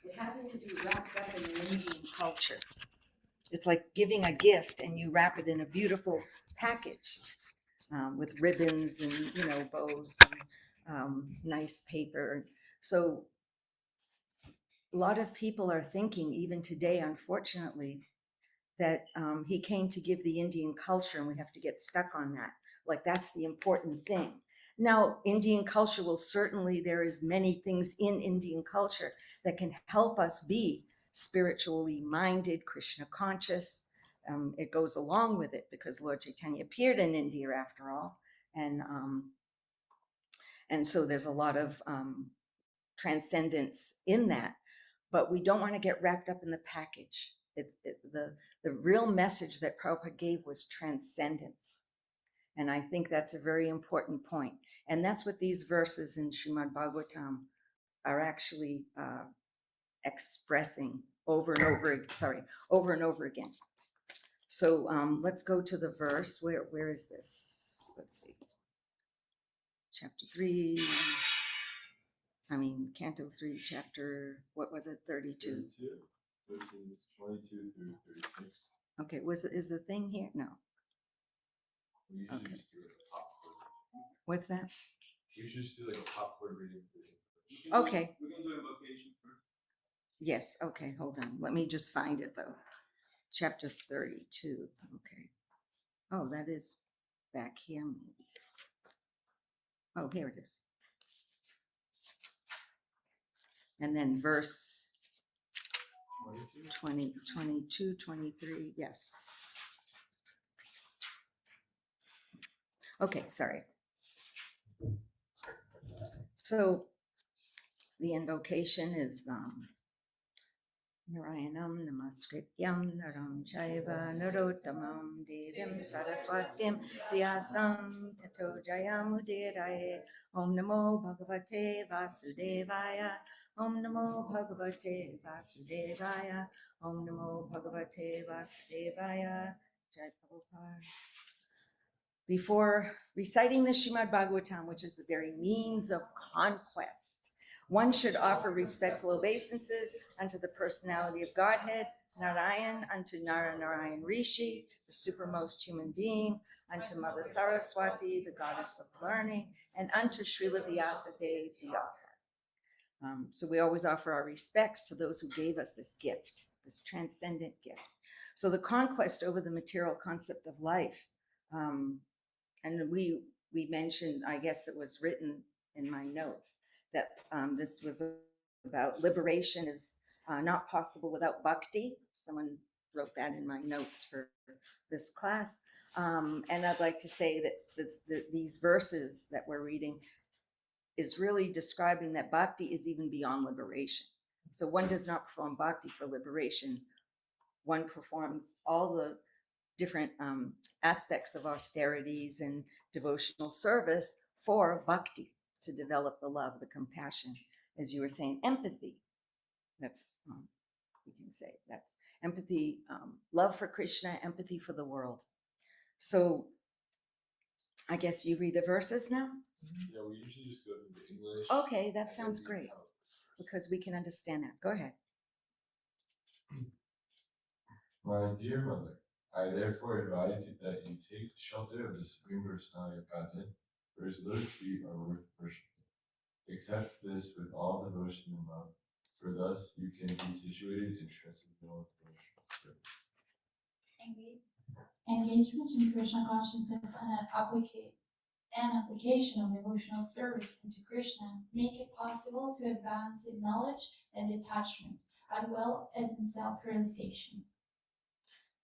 it happened to be wrapped up in an Indian culture. It's like giving a gift and you wrap it in a beautiful package with ribbons and, bows and nice paper. So a lot of people are thinking, even today, unfortunately, that he came to give the Indian culture, and we have to get stuck on that. Like, that's the important thing. Now, Indian culture will certainly, there is many things in Indian culture that can help us be spiritually minded, Krishna conscious. It goes along with it because Lord Chaitanya appeared in India after all. And so there's a lot of transcendence in that, but we don't want to get wrapped up in the package. The real message that Prabhupada gave was transcendence. And I think that's a very important point. And that's what these verses in Śrīmad-Bhāgavatam are actually expressing over and over again. So let's go to the verse. Where is this? Let's see. Chapter 3. Canto 3, chapter, what was it, 32? 32, 22 through 36. Okay, is the thing here? No. We usually Okay. just do like a popcorn. What's that? We usually just do like a popcorn reading. Okay. We can do invocation first. Yes, okay, hold on. Let me just find it though. Chapter 32, okay. Oh, that is back here. Oh, here it is. And then verse 20, 22, 23, yes. Okay, sorry. So the invocation is Narayanam Namaskrityam Naram Chaiva Narottamam Devim Saraswatim Vyasam Tato Jayamudiraye. Om Namo Bhagavate Vasudevaya. Om Namo Bhagavate Vasudevaya. Om Namo Bhagavate Vasudevaya. Jai Prabhupada. Before reciting the Śrīmad-Bhāgavatam, which is the very means of conquest, one should offer respectful obeisances unto the personality of Godhead, Narayan, unto Narayan Rishi, the supermost human being, unto Mother Saraswati, the goddess of learning, and unto Srila Vyasadeva, the author. So we always offer our respects to those who gave us this gift, this transcendent gift. So the conquest over the material concept of life, and we mentioned, I guess it was written in my notes, that this was about liberation is not possible without bhakti. Someone wrote that in my notes for this class. And I'd like to say that these verses that we're reading is really describing that bhakti is even beyond liberation. So one does not perform bhakti for liberation. One performs all the different aspects of austerities and devotional service for bhakti, to develop the love, the compassion, as you were saying, empathy. That's, we can say, that's empathy, love for Krishna, empathy for the world. So I guess you read the verses now? Yeah, we usually just go through the English. Okay, that sounds great, because we can understand that. Go ahead. My dear mother, I therefore advise you that you take shelter of the Supreme Personality of Godhead, for his lotus feet are worth worshiping. Accept this with all devotion and love, for thus you can be situated in transcendental devotional service. Engagement in Krishna consciousness and an application of devotional service into Krishna make it possible to advance in knowledge and detachment, as well as in self-realization.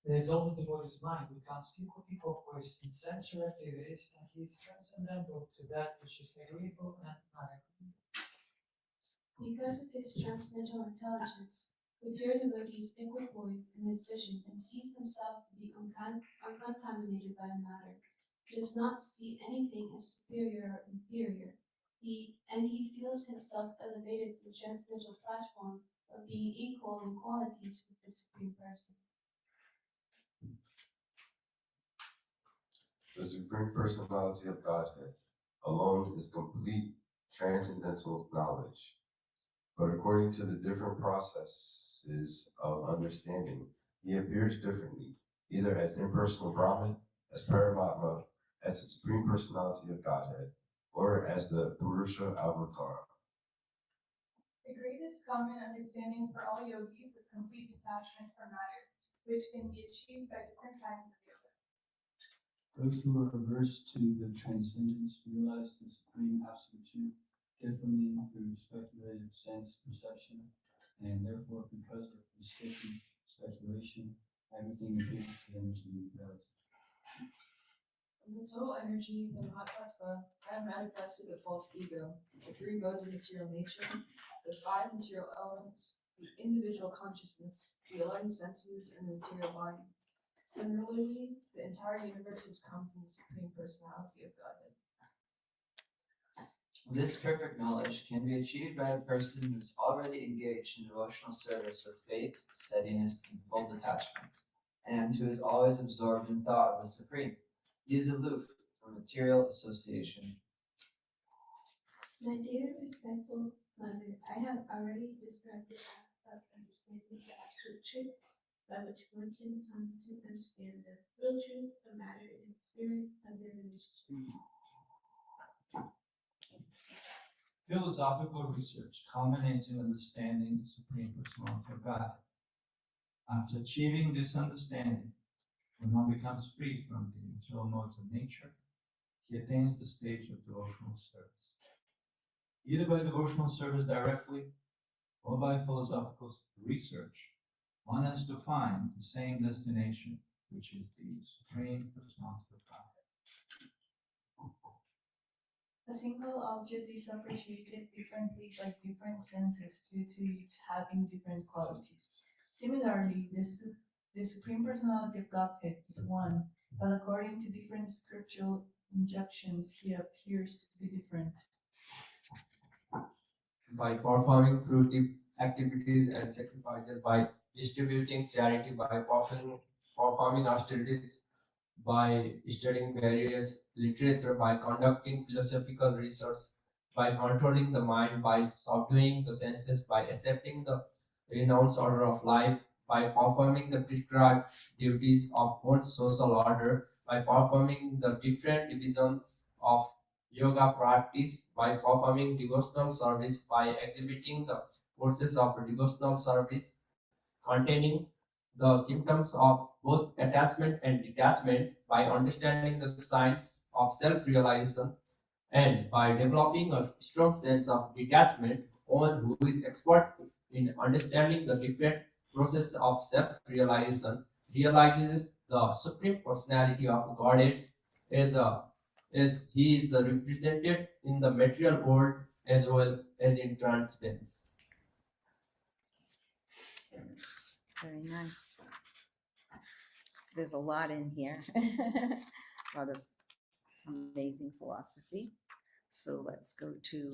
The result of the devotee's mind becomes equally focused in sensory activities, and he is transcendental to that which is agreeable and unagreeable. Because of his transcendental intelligence, the pure devotee is equipoised in his vision and sees himself to be uncontaminated by matter. He does not see anything as superior or inferior. He feels himself elevated to the transcendental platform of being equal in qualities with the Supreme Person. The Supreme Personality of Godhead alone is complete transcendental knowledge. But according to the different processes of understanding, he appears differently, either as impersonal Brahman, as Paramatma, as the Supreme Personality of Godhead, or as the Purusha Avatara. The greatest common understanding for all yogis is complete detachment from matter, which can be achieved by different kinds of yoga. Those who are averse to the transcendence realize the Supreme Absolute Truth differently through speculative sense perception, and therefore, because of mistaken speculation, everything appears to them to be relative. From the total energy, the Mahatattva, and manifested the false ego, the three modes of material nature, the five material elements, the individual consciousness, the 11 senses, and the material body. Similarly, the entire universe has come from the Supreme Personality of Godhead. This perfect knowledge can be achieved by a person who is already engaged in devotional service with faith, steadiness, and full detachment, and who is always absorbed in thought of the Supreme. He is aloof from material association. My dear respectful mother, I have already described the path of understanding the absolute truth, by which one can come to understand the real truth of matter and spirit of their relationship. Philosophical research culminates in understanding the Supreme Personality of God. After achieving this understanding, when one becomes free from the material modes of nature, he attains the stage of devotional service. Either by devotional service directly or by philosophical research, one has to find the same destination, which is the Supreme Personality of God. A single object is appreciated differently by different senses due to its having different qualities. Similarly, the Supreme Personality of Godhead is one, but according to different scriptural injunctions, he appears to be different. By performing fruitive activities and sacrifices, by distributing charity, by performing austerities, by studying various literature, by conducting philosophical research, by controlling the mind, by subduing the senses, by accepting the renounced order of life, by performing the prescribed duties of one's social order, by performing the different divisions of yoga practice, by performing devotional service, by exhibiting the forces of devotional service, containing the symptoms of both attachment and detachment, by understanding the science of self-realization, and by developing a strong sense of detachment. One who is expert in understanding the different processes of self-realization realizes the Supreme Personality of Godhead as he is the represented in the material world as well as in transcendence. Very nice. There's a lot in here. A lot of amazing philosophy. So let's go to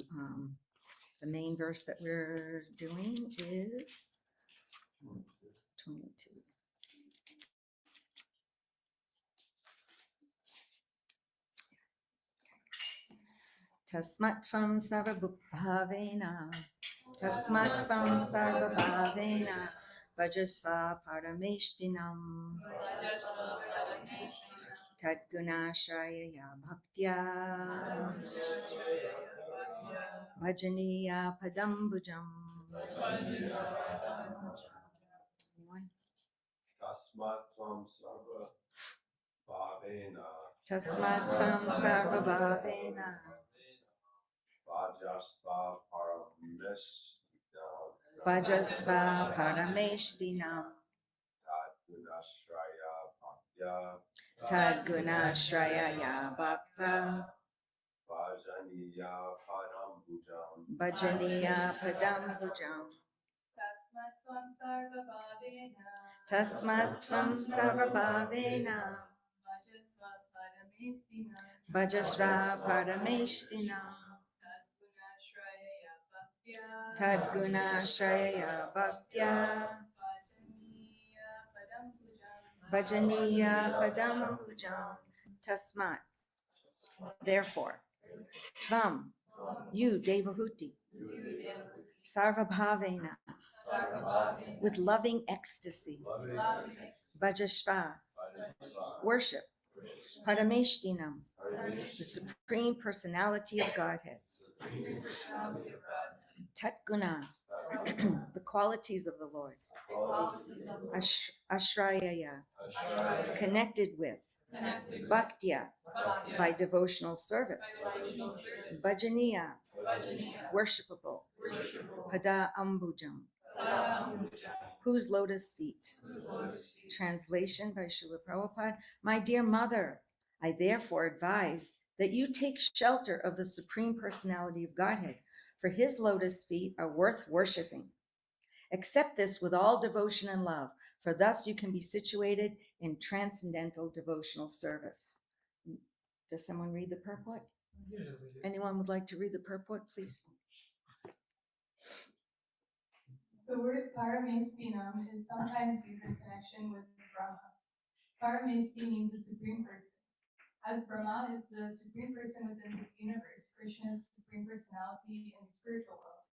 the main verse that we're doing is 22. Tasmatvam sarvabhavena, tasmatvam sarvabhavena, vajasva parameshtinam, tadgunashraya bhaktya, bhajaniya padambujam. Anyone? Tasmatvam sarva bhavena. Tasmatvam sarvabhavena, Vajasva parameshtinam. vajasva parameshtinam, Tadgunashraya tadgunashraya bhaktya. bhakta, Bhajaniya padambujam. bhajaniya padambujam. Tasmat swam sarva bhavena. Tasmatvam sarvabhavena, Vajasva paramestina. vajasva parameshtina, Tadgunashraya tadgunashraya bhaktya, Bhajaniya padam bhajaniya padambujam. Tasmat, therefore, tvam, you Devahuti, Sarvabhavena, with loving ecstasy, Bhajashva, worship, Parameshtinam, the Supreme Personality of Godhead, Tatguna, the qualities of the Lord, Ashrayaya, connected with, Bhaktya, by devotional service, Bhajaniya, worshipable, Pada Ambujam, whose lotus feet. Translation by Srila Prabhupada. My dear mother, I therefore advise that you take shelter of the Supreme Personality of Godhead, for his lotus feet are worth worshiping. Accept this with all devotion and love, for thus you can be situated in transcendental devotional service. Does someone read the purport? Anyone would like to read the purport, please? The word paramestinam is sometimes used in connection with Brahma. Paramesti means the supreme person. As Brahma is the supreme person within this universe, Krishna is the supreme personality in the spiritual world.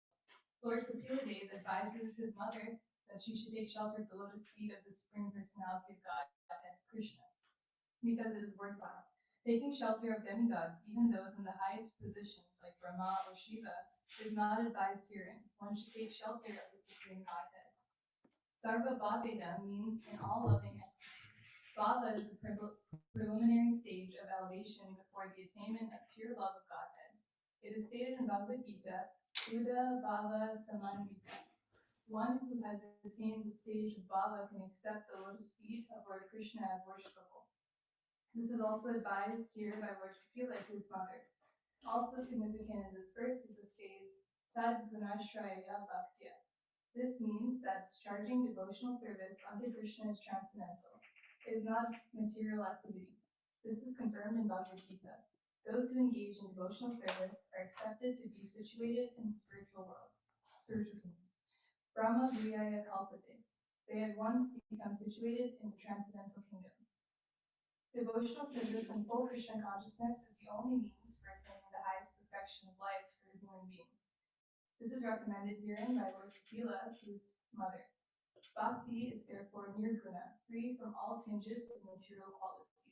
Lord Kapila advises his mother that she should take shelter of the lotus feet of the supreme personality of Godhead, Krishna, because it is worthwhile. Taking shelter of demigods, even those in the highest positions like Brahma or Shiva, is not advised herein. One should take shelter of the supreme Godhead. Sarva Bhaveda means in all loving ecstasy. Bhava is a preliminary stage of elevation before the attainment of pure love of Godhead. It is stated in Bhagavad Gita, Uda Bhava Samanvita. One who has attained the stage of Bhava can accept the lotus feet of Lord Krishna as worshipable. This is also advised here by Lord Kapila to his mother. Also significant in this verse is the phrase Tad Gunashraya Bhaktya. This means that discharging devotional service unto Krishna is transcendental. It is not material activity. This is confirmed in Bhagavad Gita. Those who engage in devotional service are accepted to be situated in the spiritual world, spiritual kingdom. Brahma Viyaya Kalpate. They at once become situated in the transcendental kingdom. Devotional service and full Krishna consciousness is the only means for attaining the highest perfection of life for a human being. This is recommended herein by Lord Kapila to his mother. Bhakti is therefore nirguna, free from all tinges of material qualities.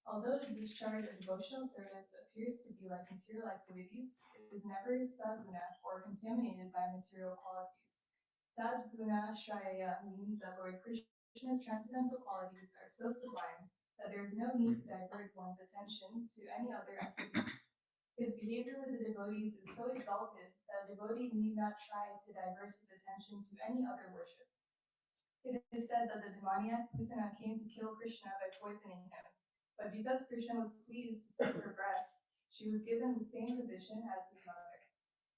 Although the discharge of devotional service appears to be like material activities, it is never sadguna or contaminated by material qualities. Sadguna Shraya means that Lord Krishna's transcendental qualities are so sublime that there is no need to divert one's attention to any other activities. His behavior with the devotees is so exalted that a devotee need not try to divert his attention to any other worship. It is said that the demoniac Kṛṣṇa came to kill Krishna by poisoning him, but because Krishna was pleased to suck her breast, she was given the same position as his mother.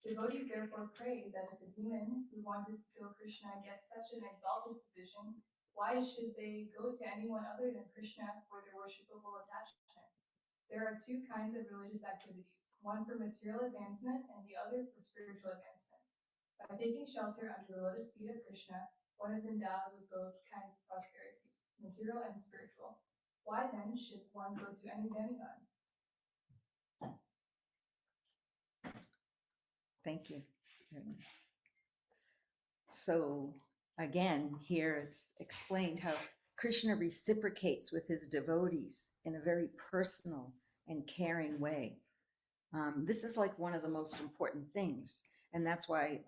Devotees therefore pray that if a demon who wanted to kill Krishna gets such an exalted position, why should they go to anyone other than Krishna for their worshipable attachment? There are two kinds of religious activities, one for material advancement and the other for spiritual advancement. By taking shelter under the lotus feet of Krishna, one is endowed with both kinds of prosperities, material and spiritual. Why then should one go to any demigod? Thank you. So again, here it's explained how Krishna reciprocates with his devotees in a very personal and caring way. This is like one of the most important things, and that's why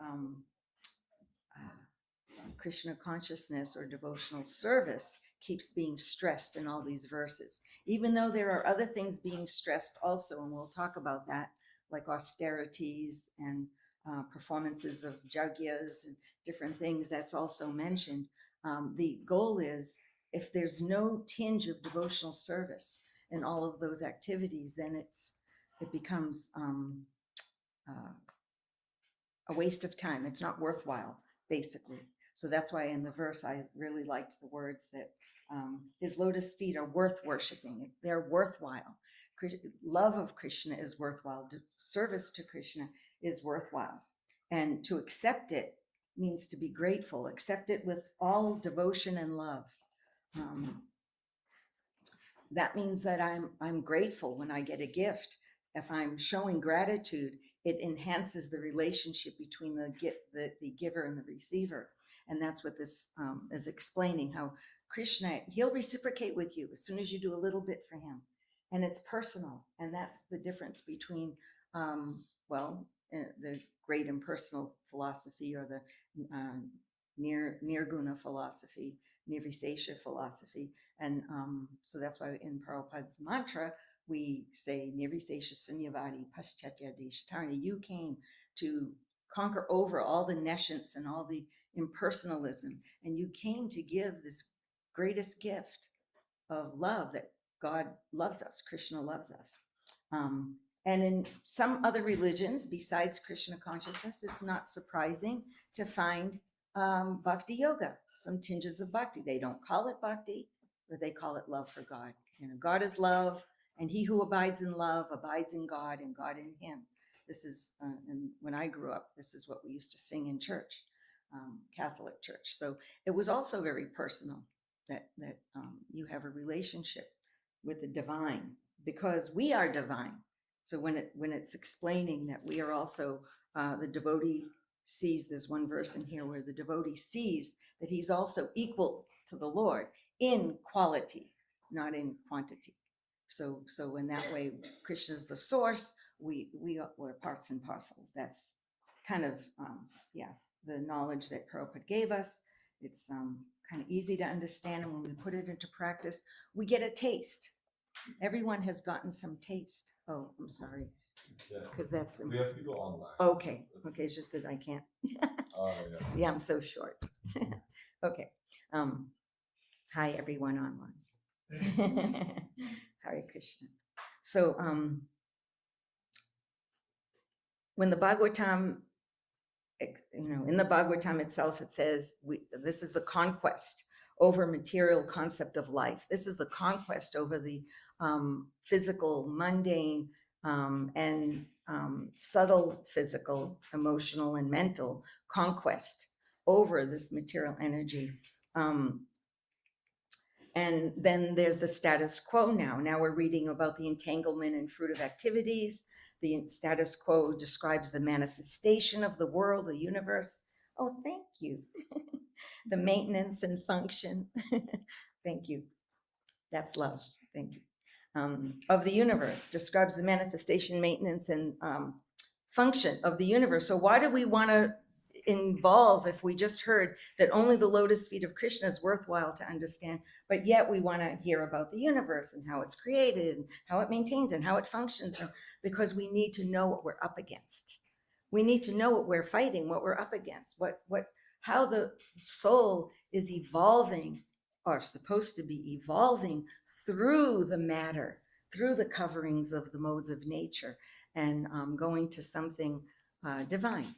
Krishna consciousness or devotional service keeps being stressed in all these verses, even though there are other things being stressed also, and we'll talk about that, like austerities and performances of jagyas and different things that's also mentioned. The goal is, if there's no tinge of devotional service in all of those activities, then it becomes a waste of time. It's not worthwhile, basically. So that's why in the verse I really liked the words that his lotus feet are worth worshiping. They're worthwhile. Love of Krishna is worthwhile. Service to Krishna is worthwhile. And to accept it means to be grateful. Accept it with all devotion and love. That means that I'm grateful when I get a gift. If I'm showing gratitude, it enhances the relationship between the giver and the receiver. And that's what this is explaining, how Krishna, he'll reciprocate with you as soon as you do a little bit for him. And it's personal. And that's the difference between, the great impersonal philosophy, or the nirguna philosophy, nirvisesha philosophy. And so that's why in Prabhupada's mantra, we say nirvisesha sunyavadi paschatya deshatarni. You came to conquer over all the nescience and all the impersonalism, and you came to give this greatest gift of love, that God loves us, Krishna loves us. And in some other religions besides Krishna consciousness, it's not surprising to find bhakti yoga, some tinges of bhakti. They don't call it bhakti, but they call it love for God. God is love, and he who abides in love abides in God, and God in him. This is, and when I grew up, this is what we used to sing in church, Catholic church. So it was also very personal that you have a relationship with the divine, because we are divine. So when it's explaining that we are also, the devotee sees, there's one verse in here where the devotee sees that he's also equal to the Lord in quality, not in quantity. So in that way, Krishna's the source. We're parts and parcels. That's kind of the knowledge that Prabhupada gave us. It's kind of easy to understand, and when we put it into practice, we get a taste. Everyone has gotten some taste. Oh, I'm sorry, because that's We have people online. Okay, it's just that I can't. Oh, Yeah, I'm so short. Okay. Hi, everyone online. Hare Krishna. So, when the Bhagavatam, in the Bhagavatam itself, it says, this is the conquest over material concept of life. This is the conquest over the physical, mundane, and subtle physical, emotional, and mental conquest over this material energy. And then there's the status quo now. Now we're reading about the entanglement and fruit of activities. The status quo describes the manifestation of the world, the universe. Oh, thank you. The maintenance and function. Thank you. That's love. Thank you. Of the universe, describes the manifestation, maintenance, and function of the universe. So why do we want to involve, if we just heard that only the lotus feet of Krishna is worthwhile to understand, but yet we want to hear about the universe and how it's created and how it maintains and how it functions, because we need to know what we're up against. We need to know what we're fighting, what we're up against, how the soul is evolving, or supposed to be evolving, through the matter, through the coverings of the modes of nature, and going to something divine,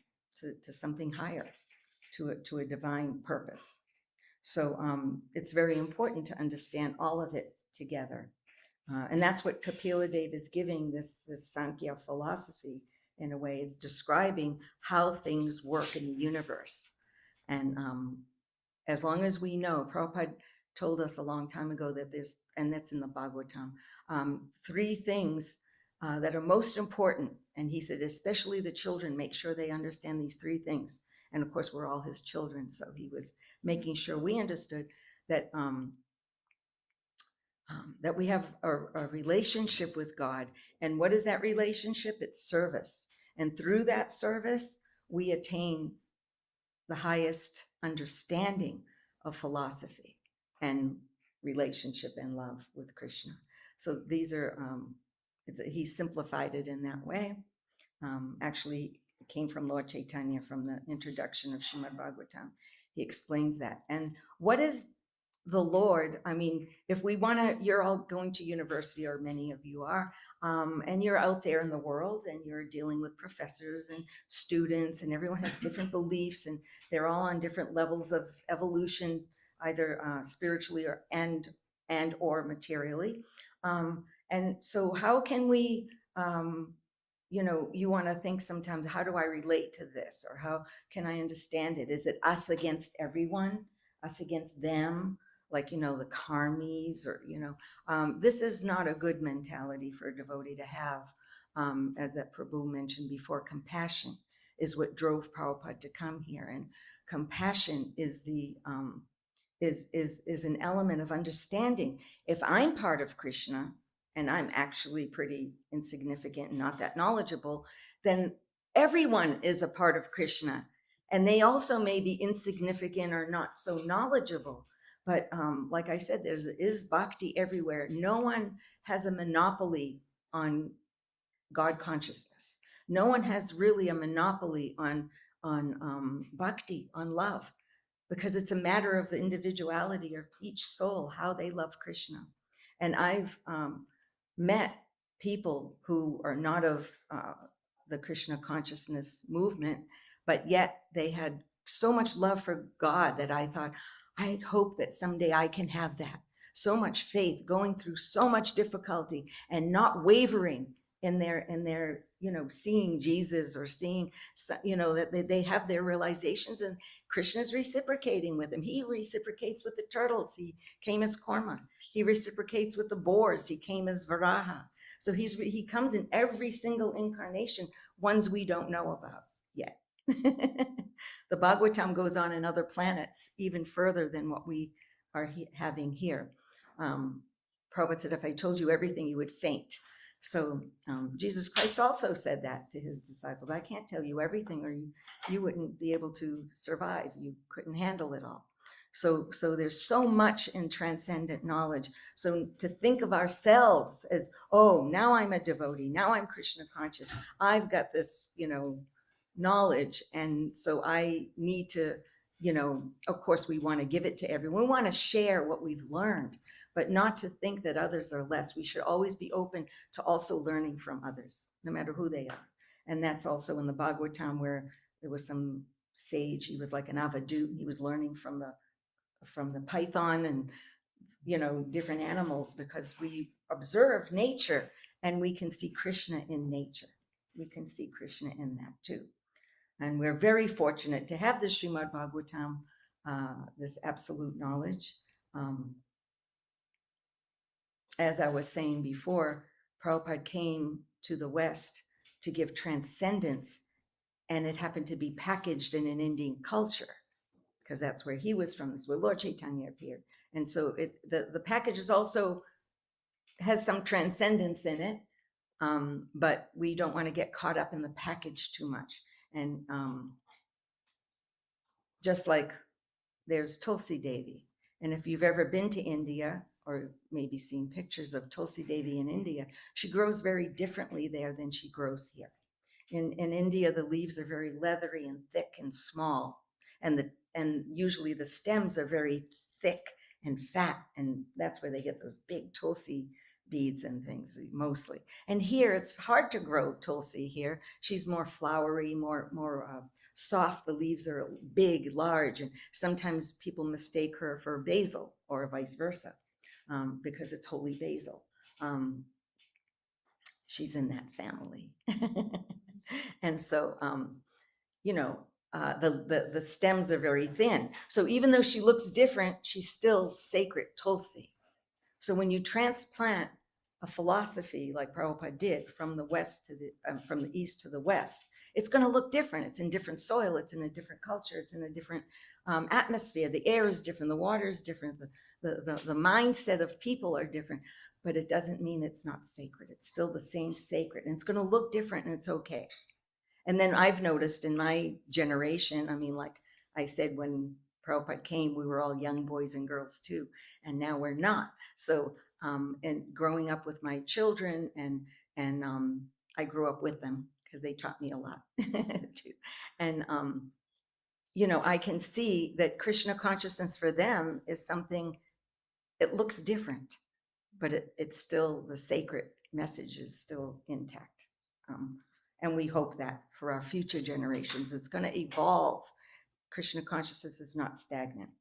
to something higher, to a divine purpose. So it's very important to understand all of it together. And that's what Kapila Dev is giving this Sankhya philosophy. In a way, it's describing how things work in the universe. And as long as we know, Prabhupada told us a long time ago that there's, and that's in the Bhagavatam, 3 things that are most important. And he said, especially the children, make sure they understand these 3 things. And of course, we're all his children. So he was making sure we understood that that we have a relationship with God. And what is that relationship? It's service. And through that service, we attain the highest understanding of philosophy and relationship and love with Krishna. So these are, he simplified it in that way. Actually, it came from Lord Chaitanya, from the introduction of Śrīmad-Bhāgavatam. He explains that. And what is the Lord? I mean, if we want to, you're all going to university, or many of you are, and you're out there in the world, and you're dealing with professors and students, and everyone has different beliefs, and they're all on different levels of evolution, either spiritually or materially. And so how can we, you want to think sometimes, how do I relate to this? Or how can I understand it? Is it us against everyone, us against them? Like, the karmis, or, this is not a good mentality for a devotee to have. as that Prabhu mentioned before, compassion is what drove Prabhupada to come here. And compassion is the is an element of understanding. If I'm part of Krishna and I'm actually pretty insignificant and not that knowledgeable, then everyone is a part of Krishna. And they also may be insignificant or not so knowledgeable. But like I said, there is bhakti everywhere. No one has a monopoly on God consciousness. No one has really a monopoly on bhakti, on love, because it's a matter of the individuality of each soul, how they love Krishna. And I've met people who are not of the Krishna consciousness movement, but yet they had so much love for God that I thought, I hope that someday I can have that. So much faith, going through so much difficulty and not wavering in their seeing Jesus or seeing, that they have their realizations, and Krishna's reciprocating with them. He reciprocates with the turtles. He came as Korma. He reciprocates with the boars. He came as Varaha. So he comes in every single incarnation, ones we don't know about yet. The Bhagavatam goes on in other planets even further than what we are having here. Prabhupada said, if I told you everything, you would faint. So Jesus Christ also said that to his disciples. I can't tell you everything, or you wouldn't be able to survive. You couldn't handle it all. So there's so much in transcendent knowledge. So to think of ourselves as, oh, now I'm a devotee, now I'm Krishna conscious, I've got this, knowledge, and so I need to, of course we want to give it to everyone. We want to share what we've learned, but not to think that others are less. We should always be open to also learning from others, no matter who they are. And that's also in the Bhagavatam, where there was some sage, he was like an avadut, he was learning from the python and different animals, because we observe nature and we can see Krishna in nature. We can see Krishna in that too. And we're very fortunate to have this Śrīmad-Bhāgavatam, this absolute knowledge. As I was saying before, Prabhupada came to the West to give transcendence, and it happened to be packaged in an Indian culture, because that's where he was from. That's where Lord Chaitanya appeared. And so the package is also has some transcendence in it, but we don't want to get caught up in the package too much. And just like there's Tulsi Devi. And if you've ever been to India, or maybe seen pictures of Tulsi Devi in India, she grows very differently there than she grows here. In India, the leaves are very leathery and thick and small, and usually the stems are very thick and fat, and that's where they get those big Tulsi beads and things mostly. And here it's hard to grow Tulsi here. She's more flowery, more soft. The leaves are big, large, and sometimes people mistake her for basil or vice versa, because it's holy basil. She's in that family. And so, the stems are very thin. So even though she looks different, she's still sacred Tulsi. So when you transplant a philosophy like Prabhupada did from the west to from the east to the west, it's going to look different. It's in different soil. It's in a different culture. It's in a different atmosphere. The air is different. The water is different. The mindset of people are different. But it doesn't mean it's not sacred. It's still the same sacred, and it's going to look different, and it's okay. And then I've noticed in my generation, I mean, like I said, when Prabhupada came, we were all young boys and girls too, and now we're not. So, and growing up with my children, and I grew up with them because they taught me a lot too. And I can see that Krishna consciousness for them is something. It looks different, but it's still, the sacred message is still intact. And we hope that for our future generations, it's going to evolve. Krishna consciousness is not stagnant.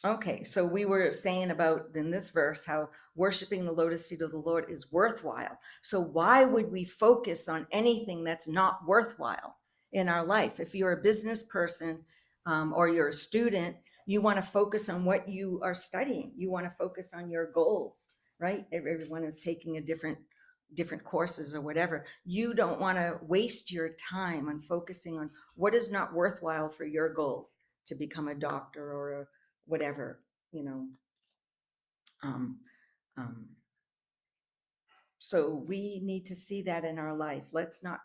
Okay, so we were saying about in this verse how worshiping the lotus feet of the Lord is worthwhile. So why would we focus on anything that's not worthwhile in our life? If you're a business person or you're a student, you want to focus on what you are studying. You want to focus on your goals. right? Everyone is taking a different courses or whatever. You don't want to waste your time on focusing on what is not worthwhile for your goal to become a doctor or a whatever, you know. So we need to see that in our life. Let's not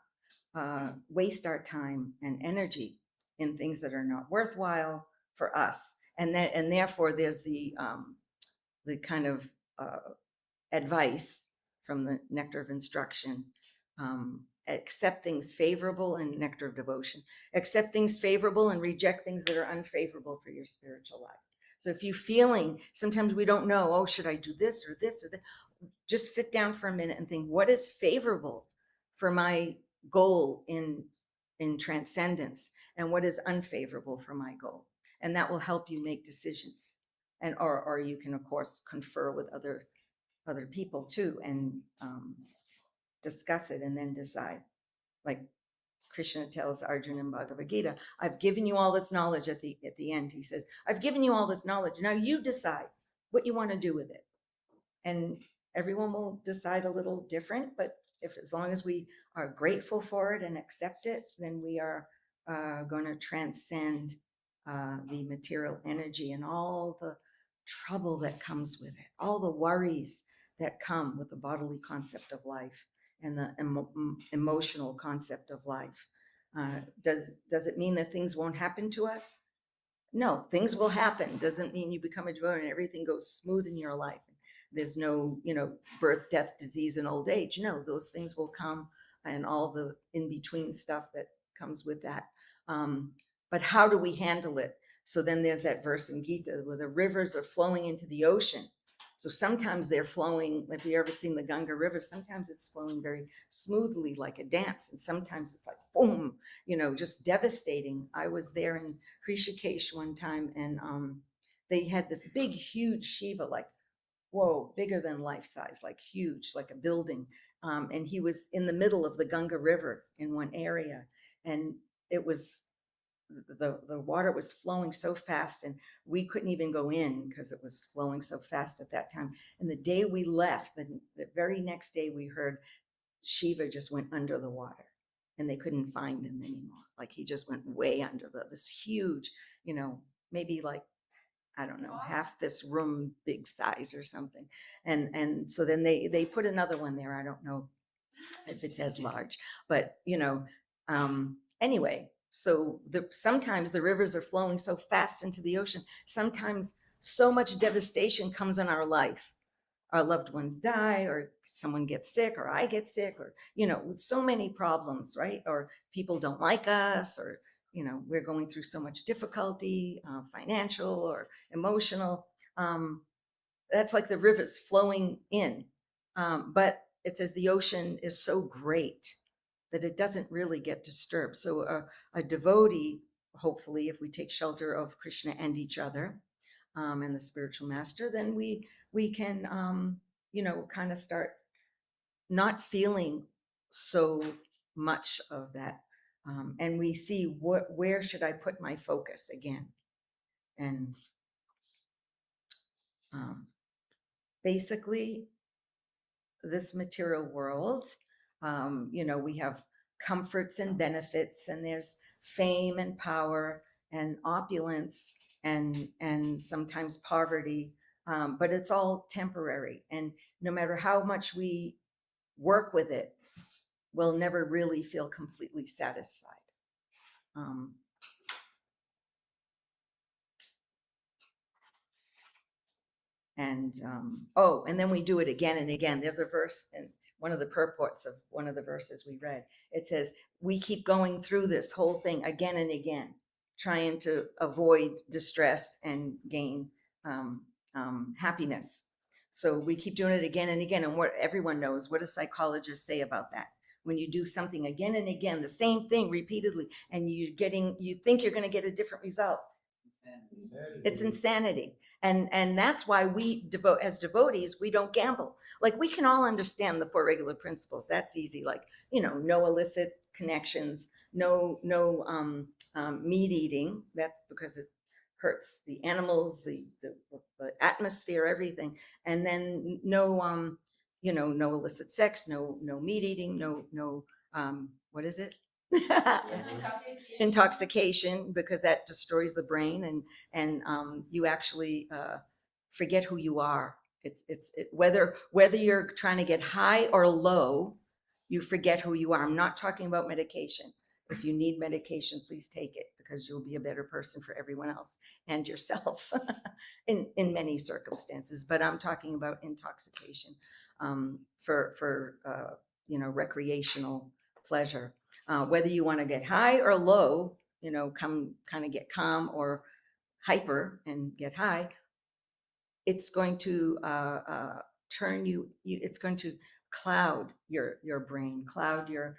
waste our time and energy in things that are not worthwhile for us. And therefore there's the kind of advice from the nectar of instruction. Accept things favorable and nectar of devotion. Accept things favorable and reject things that are unfavorable for your spiritual life. So if you're feeling, sometimes we don't know, oh, should I do this or this or that? Just sit down for a minute and think, what is favorable for my goal in transcendence, and what is unfavorable for my goal? And that will help you make decisions. And or you can, of course, confer with other people too, and discuss it and then decide. Like Krishna tells Arjuna in Bhagavad Gita, I've given you all this knowledge. At the end, he says, I've given you all this knowledge. Now you decide what you want to do with it. And everyone will decide a little different, but as long as we are grateful for it and accept it, then we are going to transcend the material energy and all the trouble that comes with it, all the worries that come with the bodily concept of life and the emotional concept of life. Does it mean that things won't happen to us? No, things will happen. Doesn't mean you become a devotee and everything goes smooth in your life. There's no, birth, death, disease, and old age. No, those things will come, and all the in-between stuff that comes with that. But how do we handle it? So then there's that verse in Gita where the rivers are flowing into the ocean. So sometimes they're flowing, if you've ever seen the Ganga River, sometimes it's flowing very smoothly like a dance. And sometimes it's like, boom, just devastating. I was there in Rishikesh one time, and they had this big, huge Shiva, like, whoa, bigger than life size, like huge, like a building. And he was in the middle of the Ganga River in one area. And it was, the water was flowing so fast, and we couldn't even go in because it was flowing so fast at that time. And the day we left, the very next day, we heard Shiva just went under the water, and they couldn't find him anymore. Like he just went way under this huge, maybe like, I don't know, half this room big size or something. And so then they put another one there. I don't know if it's as large, but anyway, so sometimes the rivers are flowing so fast into the ocean. Sometimes so much devastation comes in our life. Our loved ones die, or someone gets sick, or I get sick, or, with so many problems, right? Or people don't like us, or, we're going through so much difficulty, financial or emotional. That's like the rivers flowing in. But it says the ocean is so great that it doesn't really get disturbed. So a devotee, hopefully, if we take shelter of Krishna and each other, and the spiritual master, then we can, kind of start not feeling so much of that. And we see where should I put my focus again? And basically, this material world, we have comforts and benefits, and there's fame and power and opulence and sometimes poverty, but it's all temporary. And no matter how much we work with it, we'll never really feel completely satisfied. And then we do it again and again. There's a verse in one of the purports of one of the verses we read. It says, we keep going through this whole thing again and again, trying to avoid distress and gain happiness. So we keep doing it again and again. And what everyone knows, what do psychologists say about that? When you do something again and again, the same thing repeatedly, and you think you're going to get a different result. Insanity. It's insanity. And that's why we as devotees, we don't gamble. Like, we can all understand the 4 regular principles. That's easy. Like, no illicit connections, no meat eating. That's because hurts the animals, the atmosphere, everything. And then no, no illicit sex, no meat eating, no, what is it? Intoxication, because that destroys the brain, and you actually forget who you are. Whether you're trying to get high or low, you forget who you are. I'm not talking about medication. If you need medication, please take it, because you'll be a better person for everyone else and yourself in many circumstances. But I'm talking about intoxication for recreational pleasure. Whether you want to get high or low, come kind of get calm or hyper and get high, it's going to turn you. It's going to cloud your brain, cloud your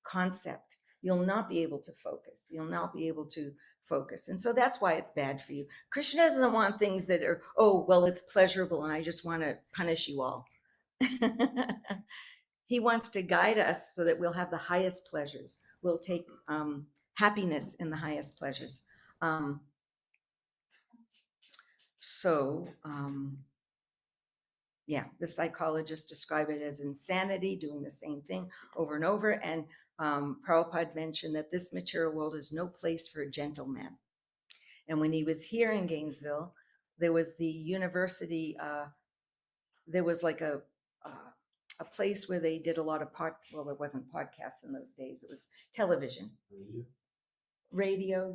concept. You'll not be able to focus. And so that's why it's bad for you. Krishna doesn't want things that are, oh, well, it's pleasurable and I just want to punish you all. He wants to guide us so that we'll have the highest pleasures. We'll take happiness in the highest pleasures. The psychologists describe it as insanity, doing the same thing over and over. And Prabhupada mentioned that this material world is no place for a gentleman. And when he was here in Gainesville, there was the university, there was like a place where they did a lot of it wasn't podcasts in those days, it was television. Radio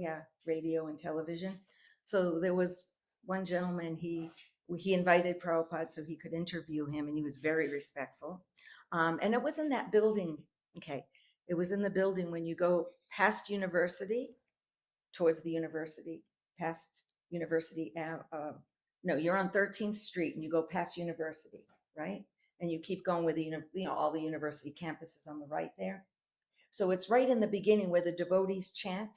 and television. So there was one gentleman, he invited Prabhupada so he could interview him, and he was very respectful. And it was in that building, it was in the building when you go past university, towards the university, past University, no, you're on 13th Street and you go past university, right? And you keep going with all the university campuses on the right there. So it's right in the beginning where the devotees chant.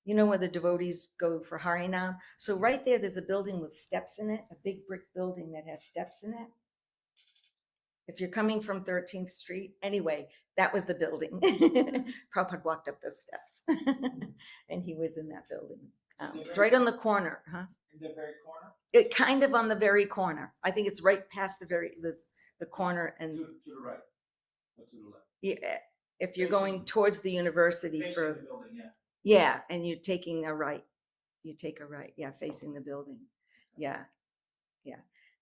Where the devotees go for HARE now. So right there's a building with steps in it, a big brick building that has steps in it. If you're coming from 13th Street, anyway, that was the building. Prabhupada walked up those steps and he was in that building. It's right on the corner, huh? In the very corner? It kind of on the very corner. I think it's right past the corner and to the right, or to the left. Yeah, if you're going towards the university Facing for the building, yeah. Yeah, and you're taking a right. You take a right, facing the building. Yeah.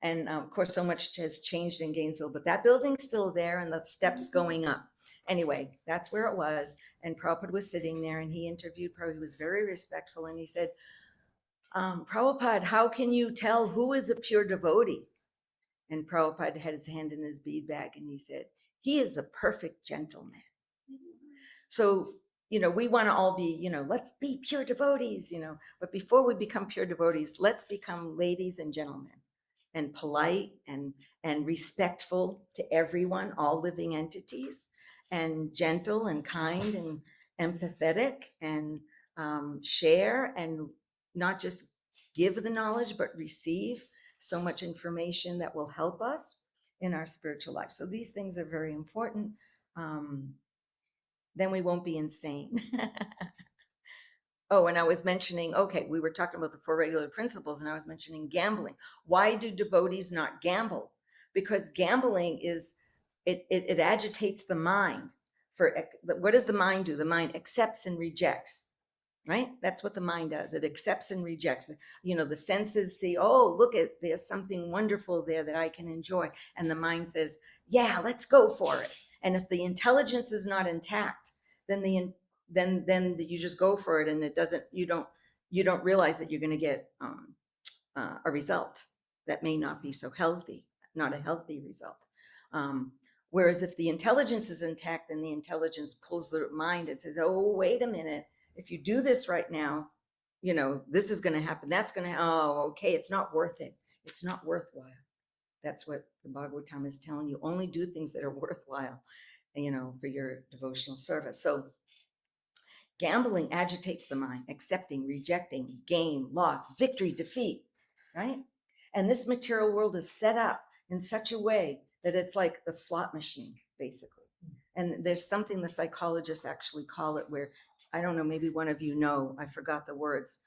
And of course, so much has changed in Gainesville, but that building's still there and the steps going up. Anyway, that's where it was. And Prabhupada was sitting there and he interviewed Prabhupada. He was very respectful and he said, Prabhupada, how can you tell who is a pure devotee? And Prabhupada had his hand in his bead bag and he said, he is a perfect gentleman. So, we want to all be, let's be pure devotees, but before we become pure devotees, let's become ladies and gentlemen and polite and respectful to everyone, all living entities, and gentle and kind and empathetic and share and not just give the knowledge, but receive so much information that will help us in our spiritual life. So these things are very important. Then we won't be insane. Oh, and I was mentioning, we were talking about the 4 regular principles, and I was mentioning gambling. Why do devotees not gamble? Because gambling it agitates the mind. What does the mind do? The mind accepts and rejects, right? That's what the mind does. It accepts and rejects. The senses see, oh, look, there's something wonderful there that I can enjoy. And the mind says, yeah, let's go for it. And if the intelligence is not intact, then you just go for it, and you don't realize that you're going to get a result that may not be so healthy, not a healthy result. Whereas if the intelligence is intact, then the intelligence pulls the mind and says, oh, wait a minute, if you do this right now, this is going to happen, that's going to, it's not worth it. It's not worthwhile. That's what the Bhagavatam is telling you. Only do things that are worthwhile, for your devotional service. So gambling agitates the mind, accepting, rejecting, gain, loss, victory, defeat, right? And this material world is set up in such a way that it's like a slot machine, basically. And there's something the psychologists actually call it where, I don't know, maybe one of you know, I forgot the words,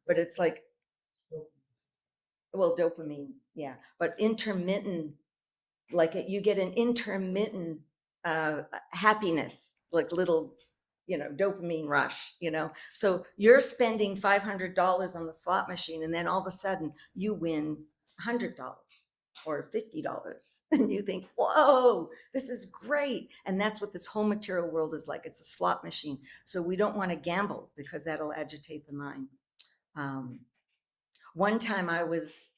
But it's like, well, dopamine, yeah, but intermittent, like you get an intermittent happiness, like little, dopamine rush, So you're spending $500 on the slot machine, and then all of a sudden you win $100 or $50, and you think, whoa, this is great. And that's what this whole material world is like. It's a slot machine. So we don't want to gamble because that'll agitate the mind. One time I was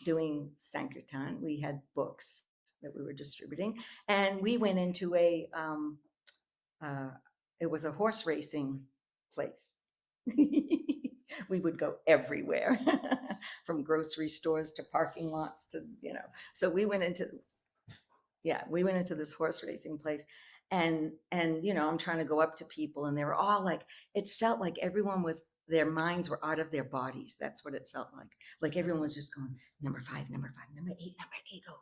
doing Sankirtan, we had books that we were distributing, and we went into it was a horse racing place. We would go everywhere, from grocery stores to parking lots to, so we went into this horse racing place, and I'm trying to go up to people, and they were all like, it felt like their minds were out of their bodies. That's what it felt like. Like everyone was just going, number 5, number 5, number 8, oh,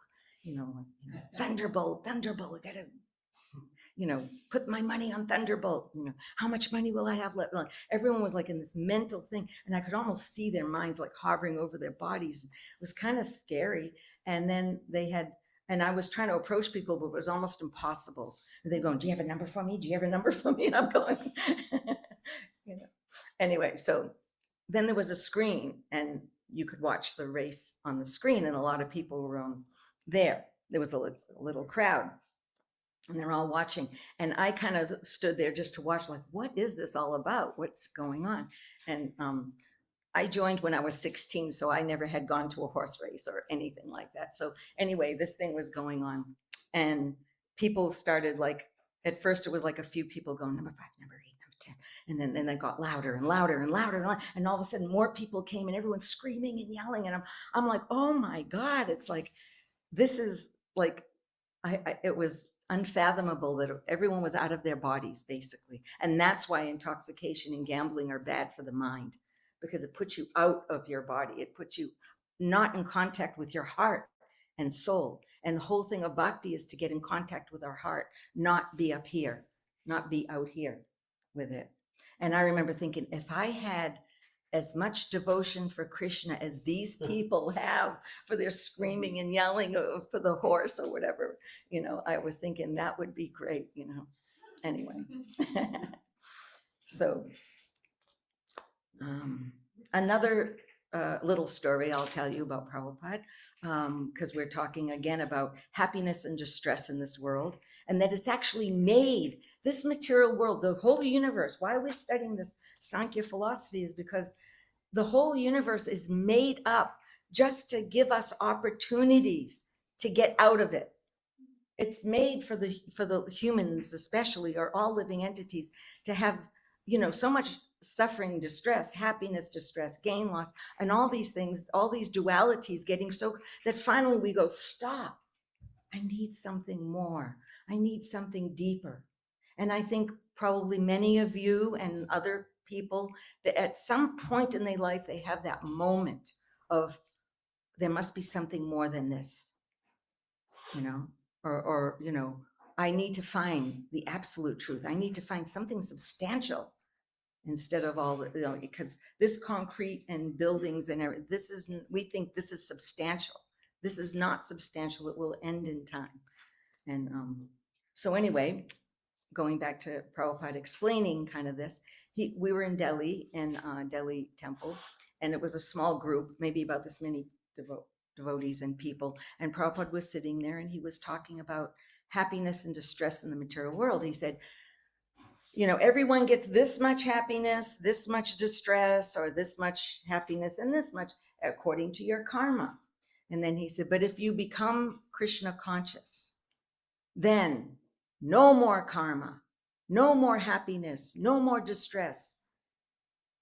Thunderbolt, I gotta, put my money on Thunderbolt. How much money will I have left? Like, everyone was like in this mental thing, and I could almost see their minds like hovering over their bodies. It was kind of scary. And then and I was trying to approach people, but it was almost impossible. And they're going, do you have a number for me? Do you have a number for me? And I'm going, Anyway, so then there was a screen, and you could watch the race on the screen, and a lot of people were there. There was a little crowd, and they're all watching. And I kind of stood there just to watch, like, what is this all about? What's going on? And I joined when I was 16, so I never had gone to a horse race or anything like that. So anyway, this thing was going on, and people started, like, at first it was like a few people going, number 5, number 8, number 10. And then it got louder and louder and louder and louder. And all of a sudden more people came, and everyone's screaming and yelling. And I'm like, oh my God, it's like, this is like, it was unfathomable that everyone was out of their bodies, basically. And that's why intoxication and gambling are bad for the mind, because it puts you out of your body. It puts you not in contact with your heart and soul. And the whole thing of bhakti is to get in contact with our heart, not be up here, not be out here with it. And I remember thinking, if I had as much devotion for Krishna as these people have for their screaming and yelling for the horse or whatever, I was thinking that would be great, Anyway. So another little story I'll tell you about Prabhupada, because we're talking again about happiness and distress in this world, and that it's actually made, this material world, the whole universe. Why we're studying this Sankhya philosophy is because the whole universe is made up just to give us opportunities to get out of it. It's made for the humans, especially, or all living entities, to have, so much suffering, distress, happiness, distress, gain, loss, and all these things, all these dualities getting so that finally we go, stop. I need something more. I need something deeper. And I think probably many of you and other people that at some point in their life, they have that moment of, there must be something more than this, or I need to find the absolute truth. I need to find something substantial instead of all the, because this concrete and buildings and everything, we think this is substantial. This is not substantial. It will end in time. And so anyway, going back to Prabhupada explaining kind of this, we were in Delhi, in Delhi temple, and it was a small group, maybe about this many devotees and people. And Prabhupada was sitting there, and he was talking about happiness and distress in the material world. He said, everyone gets this much happiness, this much distress, or this much happiness and this much according to your karma. And then he said, but if you become Krishna conscious, then no more karma, no more happiness, no more distress.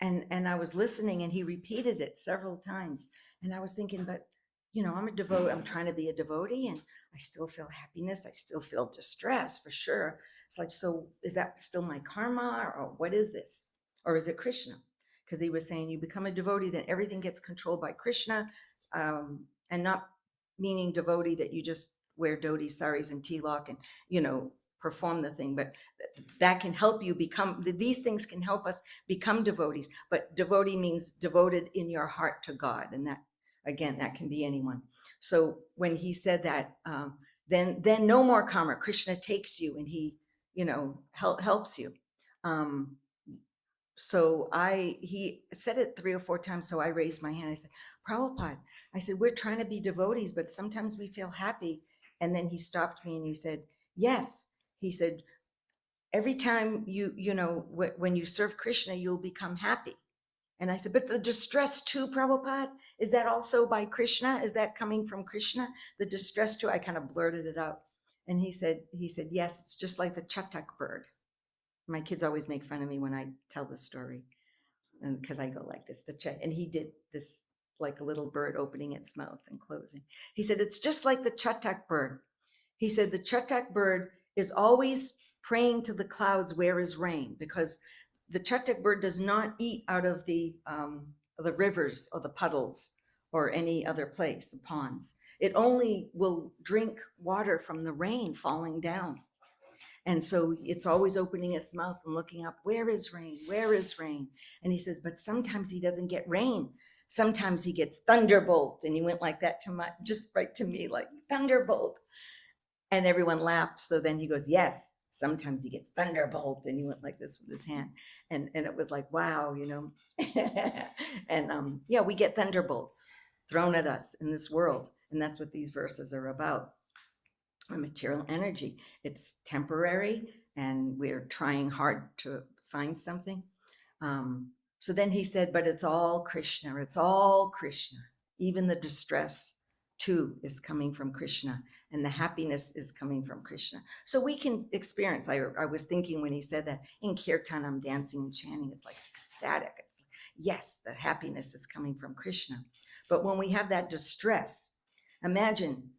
And I was listening, and he repeated it several times. And I was thinking, but, I'm a devotee, I'm trying to be a devotee, and I still feel happiness, I still feel distress for sure. It's like, so is that still my karma, or what is this? Or is it Krishna? Because he was saying you become a devotee, then everything gets controlled by Krishna, and not meaning devotee that you just wear dhoti, saris, and tilak, and, perform the thing, but that can help you become, these things can help us become devotees. But devotee means devoted in your heart to God. And that, again, that can be anyone. So when he said that, then no more karma. Krishna takes you and he, helps you. So he said it 3 or 4 times. So I raised my hand. I said, Prabhupada, I said, we're trying to be devotees, but sometimes we feel happy. And then he stopped me and he said, yes. He said, every time when you serve Krishna, you'll become happy. And I said, but the distress too, Prabhupada, is that also by Krishna? Is that coming from Krishna? The distress too? I kind of blurted it out. And he said, yes, it's just like the chatak bird. My kids always make fun of me when I tell this story. And because I go like this, and he did this like a little bird opening its mouth and closing. He said, it's just like the chatak bird. He said, the chatak bird is always praying to the clouds, where is rain? Because the chatak bird does not eat out of the rivers or the puddles or any other place, the ponds. It only will drink water from the rain falling down. And so it's always opening its mouth and looking up, where is rain? Where is rain? And he says, but sometimes he doesn't get rain. Sometimes he gets thunderbolt. And he went like that just right to me, like thunderbolt. And everyone laughed. So then he goes, yes, sometimes he gets thunderbolt. And he went like this with his hand. And it was like, wow, And we get thunderbolts thrown at us in this world. And that's what these verses are about. A material energy. It's temporary, and we're trying hard to find something. So then he said, but it's all Krishna. It's all Krishna. Even the distress too is coming from Krishna, and the happiness is coming from Krishna. So we can experience. I was thinking when he said that in kirtan, I'm dancing and chanting. It's like ecstatic. It's like, yes, the happiness is coming from Krishna. But when we have that distress, imagine.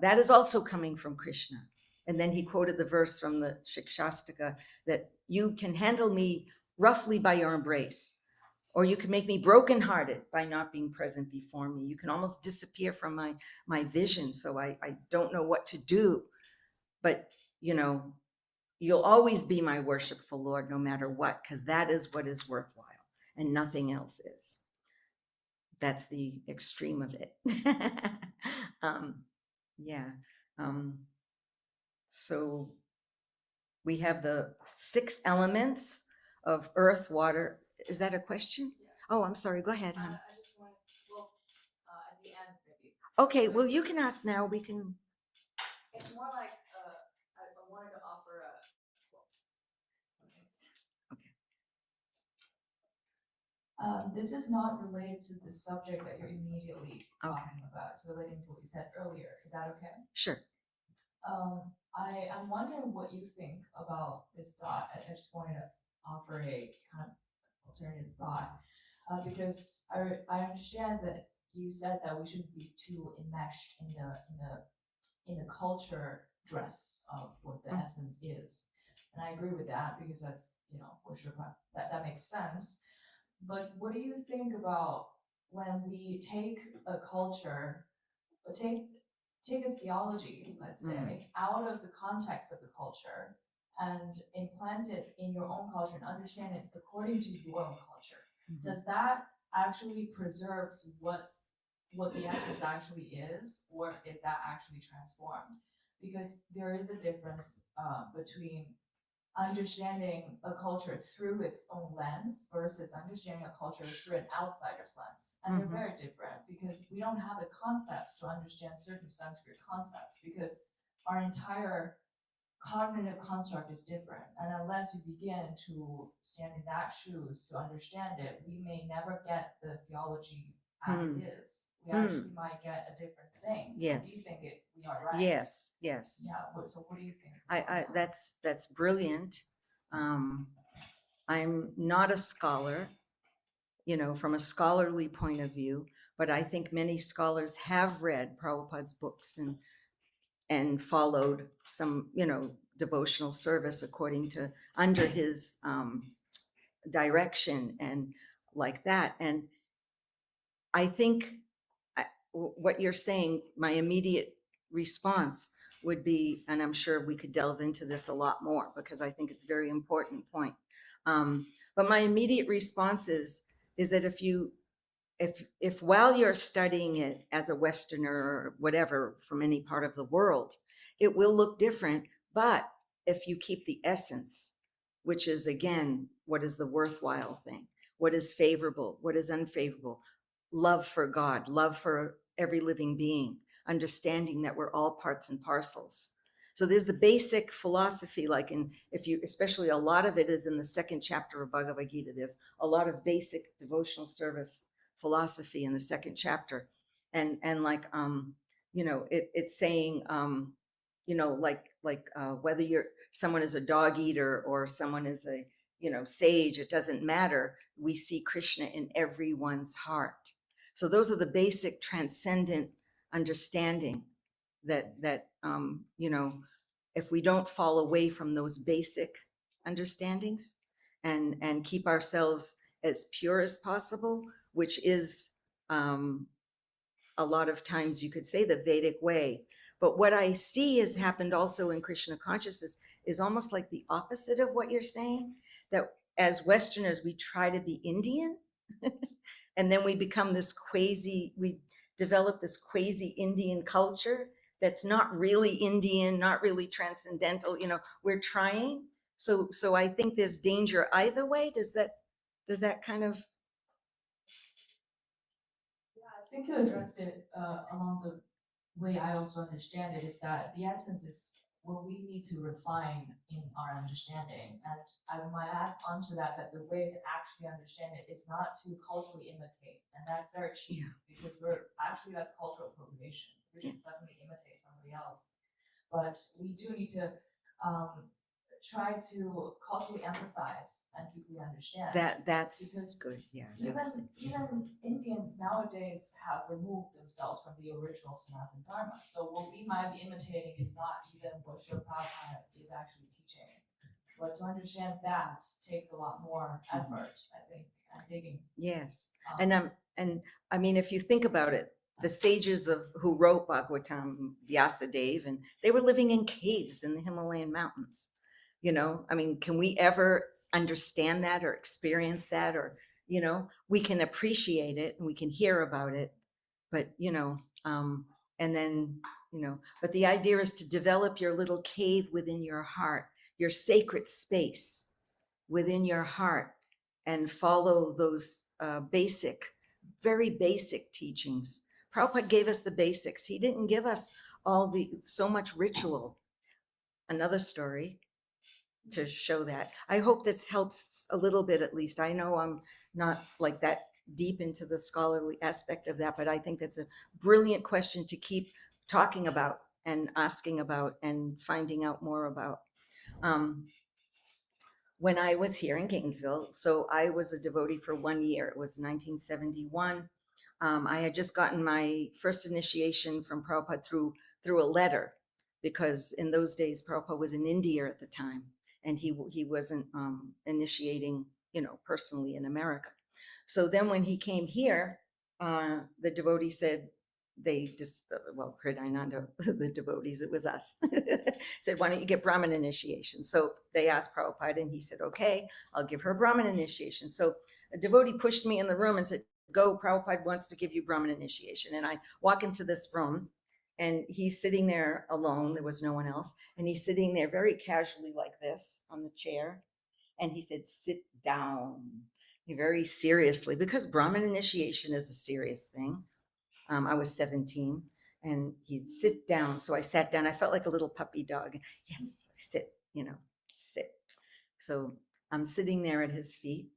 That is also coming from Krishna. And then he quoted the verse from the Shikshashtaka that you can handle me roughly by your embrace, or you can make me brokenhearted by not being present before me. You can almost disappear from my vision, so I don't know what to do. But, you'll always be my worshipful Lord no matter what, because that is what is worthwhile and nothing else is. That's the extreme of it. So we have the 6 elements of earth, water. Is that a question? Yes. Oh, I'm sorry. Go ahead, hon. I just wanted, at the end, maybe. Okay, well, you can ask now. We can. It's more like I wanted to offer a quote. Okay. This is not related to the subject that you're immediately talking about. It's relating to what you said earlier. Is that okay? Sure. I'm wondering what you think about this thought. I just wanted to offer a kind of alternative thought, because I understand that you said that we shouldn't be too enmeshed in the culture dress of what the essence is, and I agree with that, because that's for sure that makes sense. But what do you think about when we take a culture, take a theology, let's say, out of the context of the culture and implant it in your own culture and understand it according to your own culture? Mm-hmm. Does that actually preserves what the essence actually is, or is that actually transformed? Because there is a difference between understanding a culture through its own lens versus understanding a culture through an outsider's lens. And they're very different, because we don't have the concepts to understand certain Sanskrit concepts, because our entire cognitive construct is different. And unless you begin to stand in that shoes to understand it, we may never get the theology as it is. We actually might get a different thing. Yes. We think we are right. Yes. Yeah. So what do you think? That's brilliant. I'm not a scholar, from a scholarly point of view, but I think many scholars have read Prabhupada's books and followed some, devotional service under his direction and like that. And I think what you're saying, my immediate response would be, and I'm sure we could delve into this a lot more because I think it's a very important point. But my immediate response is that if while you're studying it as a Westerner or whatever from any part of the world, it will look different. But if you keep the essence, which is again, what is the worthwhile thing? What is favorable? What is unfavorable? Love for God, love for every living being, understanding that we're all parts and parcels. So there's the basic philosophy, like especially a lot of it is in the second chapter of Bhagavad Gita. There's a lot of basic devotional service philosophy in the second chapter. And like, it's saying, whether someone is a dog eater or someone is a, sage, it doesn't matter. We see Krishna in everyone's heart. So those are the basic transcendent understanding that if we don't fall away from those basic understandings and keep ourselves as pure as possible, which is a lot of times you could say the Vedic way. But what I see has happened also in Krishna consciousness is almost like the opposite of what you're saying, that as Westerners, we try to be Indian and then we become we develop this quasi Indian culture that's not really Indian, not really transcendental. We're trying. So I think there's danger either way. Does that kind of? Yeah, I think you addressed it along the way I also understand it, is that the essence is what we need to refine in our understanding. And I might add on to that the way to actually understand it is not to culturally imitate. And that's very cheap because that's cultural appropriation. We're just suddenly imitate somebody else. But we do need to try to culturally empathize and deeply understand. That's because good. Yeah. Even Indians nowadays have removed themselves from the original Sanatana Dharma. So what we might be imitating is not even what Srila Prabhupada is actually teaching. But to understand that takes a lot more effort, I think, and digging. Yes. And I mean, if you think about it, the sages who wrote Bhagavatam, Vyasadeva, and they were living in caves in the Himalayan mountains. I mean, can we ever understand that or experience that? Or, we can appreciate it and we can hear about it, but, and then, but the idea is to develop your little cave within your heart, your sacred space within your heart, and follow those very basic teachings. Prabhupada gave us the basics. He didn't give us so much ritual. Another story to show that. I hope this helps a little bit, at least. I know I'm not like that deep into the scholarly aspect of that, but I think that's a brilliant question to keep talking about and asking about and finding out more about. When I was here in Gainesville, so I was a devotee for 1 year. It was 1971. I had just gotten my first initiation from Prabhupada through a letter, because in those days Prabhupada was in India at the time, and he wasn't initiating, personally in America. So then when he came here, the devotee said, Kridananda, the devotees, it was us, said, why don't you get Brahmin initiation? So they asked Prabhupada, and he said, okay, I'll give her Brahmin initiation. So a devotee pushed me in the room and said, go, Prabhupada wants to give you Brahmin initiation. And I walk into this room, and he's sitting there alone. There was no one else. And he's sitting there very casually like this on the chair. And he said, sit down, very seriously, because Brahmin initiation is a serious thing. I was 17, and he'd sit down. So I sat down. I felt like a little puppy dog. Yes, sit, sit. So I'm sitting there at his feet,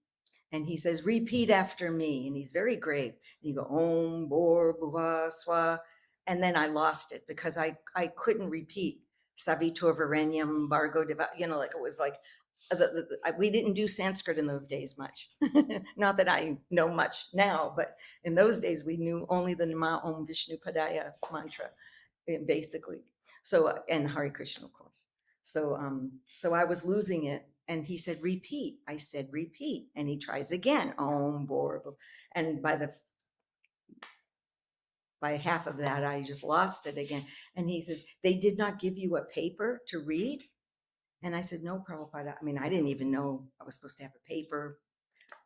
and he says, repeat after me. And he's very grave. And you go, Om, Bor, Bhuva, Swa. And then I lost it because I couldn't repeat Savitor Varenyam, Bargo Deva, like it was like, we didn't do Sanskrit in those days much. Not that I know much now, but in those days we knew only the Nama Om Vishnu Padaya mantra, basically. So, and Hare Krishna, of course. So I was losing it, and he said, repeat. I said, repeat. And he tries again, Om Bor. And by the by half of that, I just lost it again. And he says, they did not give you a paper to read? And I said, no, Prabhupada. I mean, I didn't even know I was supposed to have a paper.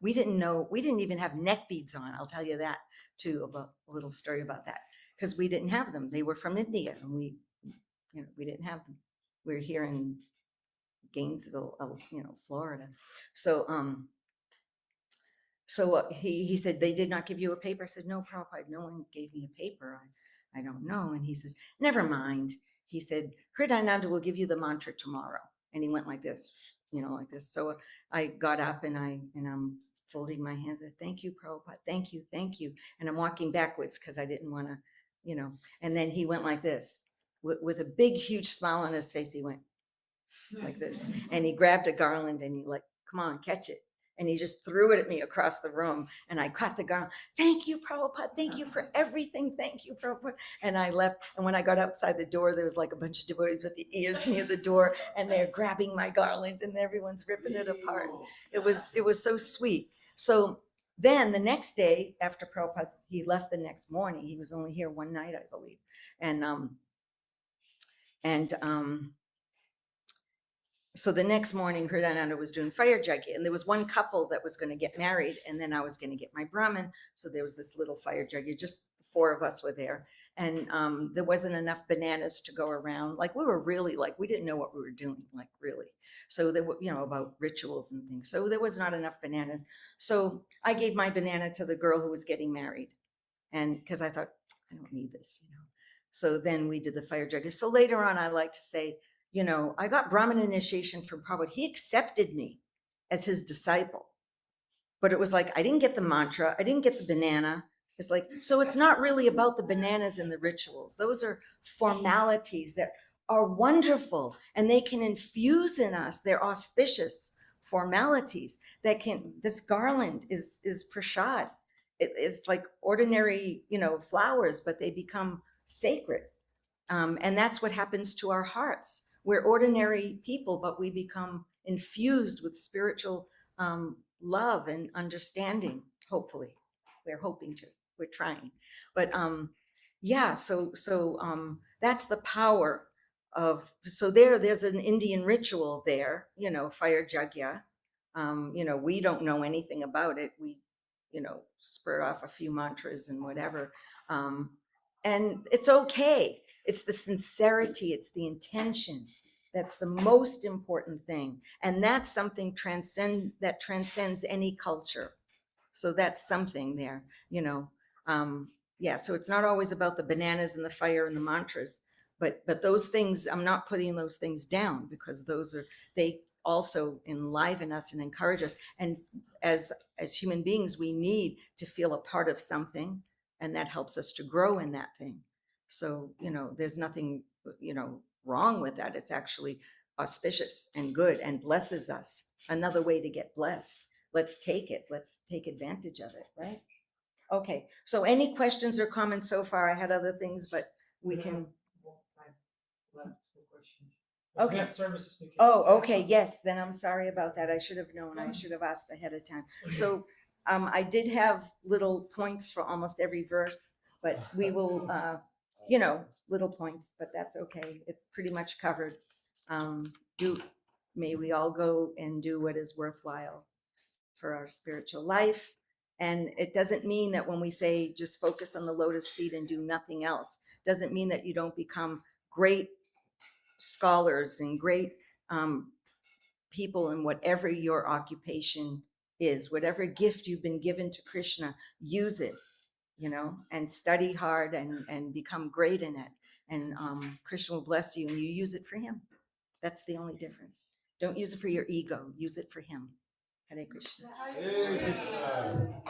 We didn't even have neck beads on. I'll tell you that too, about a little story about that. Because we didn't have them. They were from India, and we didn't have them. We're here in Gainesville, Florida. So, he said, they did not give you a paper. I said, no, Prabhupada, no one gave me a paper. I don't know. And he says, never mind. He said, Hridayananda will give you the mantra tomorrow. And he went like this, like this. So I got up and I'm folding my hands. I said, thank you, Prabhupada. Thank you. Thank you. And I'm walking backwards because I didn't want to, and then he went like this with a big, huge smile on his face. He went like this, and he grabbed a garland and he like, come on, catch it. And he just threw it at me across the room. And I caught the garland. Thank you, Prabhupada. Thank you for everything. Thank you, Prabhupada. And I left. And when I got outside the door, there was like a bunch of devotees with the ears near the door. And they're grabbing my garland and everyone's ripping it apart. It was so sweet. So then the next day after Prabhupada, he left the next morning. He was only here one night, I believe. So the next morning, Hridayananda was doing fire jagya, and there was one couple that was going to get married, and then I was going to get my Brahmin. So there was this little fire jagya, just 4 of us were there. And there wasn't enough bananas to go around. Like we were really we didn't know what we were doing, like really. So there were, about rituals and things. So there was not enough bananas. So I gave my banana to the girl who was getting married. And because I thought, I don't need this, So then we did the fire jagya. So later on, I like to say, I got Brahmin initiation from Prabhupada. He accepted me as his disciple. But it was like, I didn't get the mantra. I didn't get the banana. It's like, so it's not really about the bananas and the rituals. Those are formalities that are wonderful, and they can infuse in us. They're auspicious formalities that this garland is prasad. It's like ordinary, flowers, but they become sacred. And that's what happens to our hearts. We're ordinary people, but we become infused with spiritual love and understanding, hopefully. We're hoping to. We're trying. But so that's the power of, so there's an Indian ritual there, fire jagya. We don't know anything about it. We, spurt off a few mantras and whatever. And it's okay. It's the sincerity, it's the intention. That's the most important thing. And that's something that transcends any culture. So that's something there, so it's not always about the bananas and the fire and the mantras, but those things, I'm not putting those things down, because they also enliven us and encourage us. And as human beings, we need to feel a part of something, and that helps us to grow in that thing. So, there's nothing, wrong with that. It's actually auspicious and good and blesses us. Another way to get blessed. Let's take it. Let's take advantage of it, right? Okay. So any questions or comments so far? I had other things, but we can. Left for questions. Okay. We have services to Okay. Yes. Then I'm sorry about that. I should have known. I should have asked ahead of time. So I did have little points for almost every verse, but we will, little points, but that's okay. It's pretty much covered. May we all go and do what is worthwhile for our spiritual life. And it doesn't mean that when we say just focus on the lotus feet and do nothing else, doesn't mean that you don't become great scholars and great people in whatever your occupation is, whatever gift you've been given to Krishna, use it, and study hard and become great in it. And Krishna will bless you, and you use it for him. That's the only difference. Don't use it for your ego. Use it for him. Hare Krishna. Hare Krishna.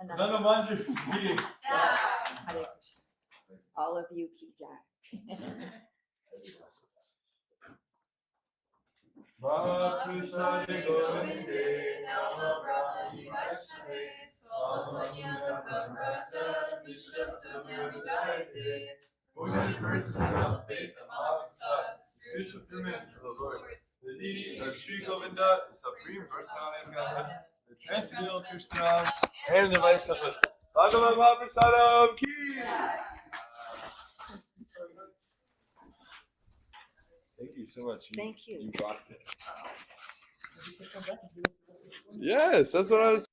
Ananga Mangari Devi Dasi. All of you keep that. Prasādam Govinde Namo Brahmani Vaishnave Samanyana Brahmacharya Vishwasya Vijayate. Who has birds to cultivate the mountain side, spiritual ferment of the Lord. deity of Sri Govinda, Supreme Personality of Godhead, the Transcendental Krishna, and the Vice of us. Bhagavatam prasādam ki. Thank you so much. Thank you. You rocked it. Yes, that's what I was